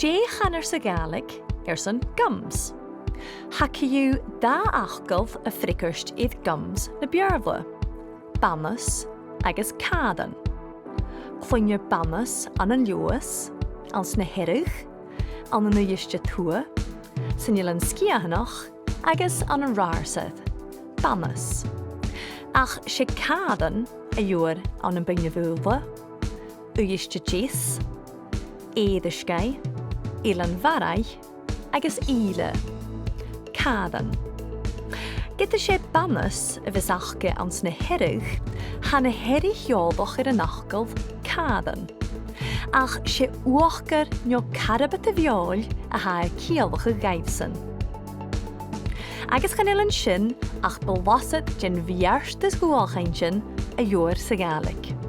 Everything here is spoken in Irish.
Jay channer sa Gaelic, airson gums. Haciú da achgalh a fricirst iad gums na bearla. Bannas agus cleachdadh. Clúine Bannas an luas, ans na hirich, an na dhiste tua, san an sciahanach agus an raarsad, Bannas. Ach sé cleachdadh a dúir an an bine bhúlva, dhiste jís, éadisgai, ilan varai, agus ile. Cleachdadh. Gyda sé Bannas a bhís achge ans na hirich, ha na hirich iolbach ar an achgalh cleachdadh. Ach sé uachgar nio carabat a bheol a ha cialbach a gaibsan. Agus chanelan sin ach belwasad gen bhiarst as Dualchainntean a dúir sa Gaelic.